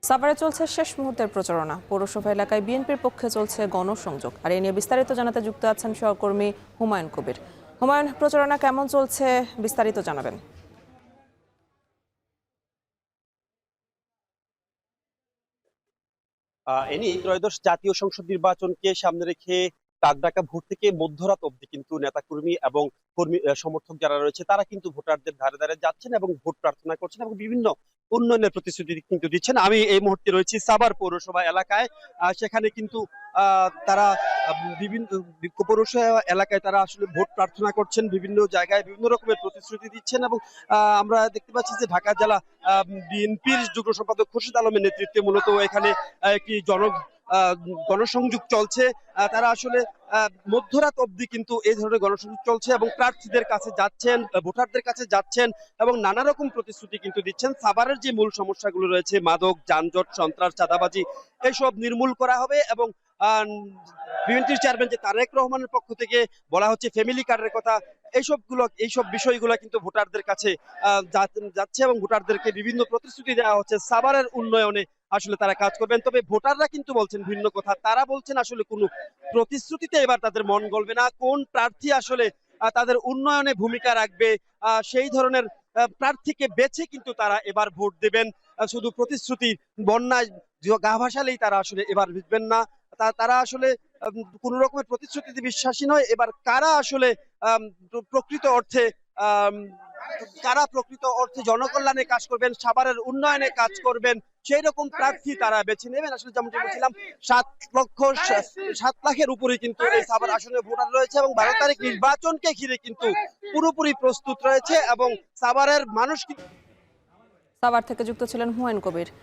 সাভারে চলছে শেষ মুহূর্তের প্রচারণা। পৌরসভা এলাকায় বিএনপির পক্ষে চলছে গণসংযোগ। আর এ নিয়ে বিস্তারিত জানাতে যুক্ত আছেন সহকর্মী হুমায়ুন কবির। হুমায়ুন, প্রচারণা কেমন চলছে, বিস্তারিত জানাবেন। এনি ত্রয়োদশ জাতীয় সংসদ নির্বাচনকে সামনে রেখে কাকডাকা ভোট থেকে মধ্যরাত অবধি কিন্তু নেতাকর্মী এবং কর্মী সমর্থক যারা রয়েছে তারা কিন্তু ভোটারদের ধারে ধারে যাচ্ছেন এবং ভোট প্রার্থনা করছেন এবং বিভিন্ন উন্নয়নের প্রতিশ্রুতি কিন্তু দিচ্ছেন। আমি এই মুহূর্তে রয়েছি সাভার পৌরসভা এলাকায়। সেখানে কিন্তু তারা বিভিন্ন পৌরসভা এলাকায় তারা আসলে ভোট প্রার্থনা করছেন, বিভিন্ন জায়গায় বিভিন্ন রকমের প্রতিশ্রুতি দিচ্ছেন এবং আমরা দেখতে পাচ্ছি যে ঢাকা জেলা বিএনপির যুগ্ম সম্পাদক খুরশিদ আলমের নেতৃত্বে মূলত এখানে একটি আহ, গণসংযোগ চলছে। তারা আসলে মধ্যরাত অবধি কিন্তু এই ধরনের গণসংযোগ চলছে এবং প্রার্থীদের কাছে যাচ্ছেন, ভোটারদের কাছে যাচ্ছেন এবং নানা রকম প্রতিশ্রুতি কিন্তু দিচ্ছেন। সাভারের যে মূল সমস্যাগুলো রয়েছে, মাদক, যানজট, সন্ত্রাস, চাঁদাবাজি, এইসব নির্মূল করা হবে এবং বিএনপির চেয়ারম্যান যে তারেক রহমানের পক্ষ থেকে বলা হচ্ছে ফ্যামিলি কার্ডের কথা, এইসব বিষয়গুলো কিন্তু ভোটারদের কাছে যাচ্ছে এবং ভোটারদেরকে বিভিন্ন প্রতিশ্রুতি দেওয়া হচ্ছে সাভারের উন্নয়নে আসলে তারা কাজ করবেন। তবে ভোটাররা কিন্তু বলছেন ভিন্ন কথা। তারা বলছেন আসলে কোনো প্রতিশ্রুতিতে এবার তাদের মন গলবে না। কোন প্রার্থী আসলে তাদের উন্নয়নে ভূমিকা রাখবে, সেই ধরনের প্রার্থীকে বেছে কিন্তু তারা এবার ভোট দেবেন। শুধু প্রতিশ্রুতির বন্যায় গা ভাসালেই তারা আসলে এবার জিতবেন না। তারা আসলে কোন রকমের প্রতিশ্রুতিতে বিশ্বাসী নয়। এবার কারা আসলে আম, প্রকৃত অর্থে আম, কারা প্রকৃত অর্থে জনকল্যাণে কাজ করবেন, সাভারের উন্নয়নে কাজ করবেন, সেই রকম প্রার্থী তারা বেছে নেবেন। আসলে যেমন বলছিলাম, 7 লাখের উপরে কিন্তু এই সাভার আসনে ভোটার রয়েছে এবং 12 তারিখ নির্বাচনকে ঘিরে কিন্তু পুরোপুরি প্রস্তুত রয়েছে এবং সাভারের মানুষ সাভার থেকে যুক্ত ছিলেন হুমায়ুন কবির।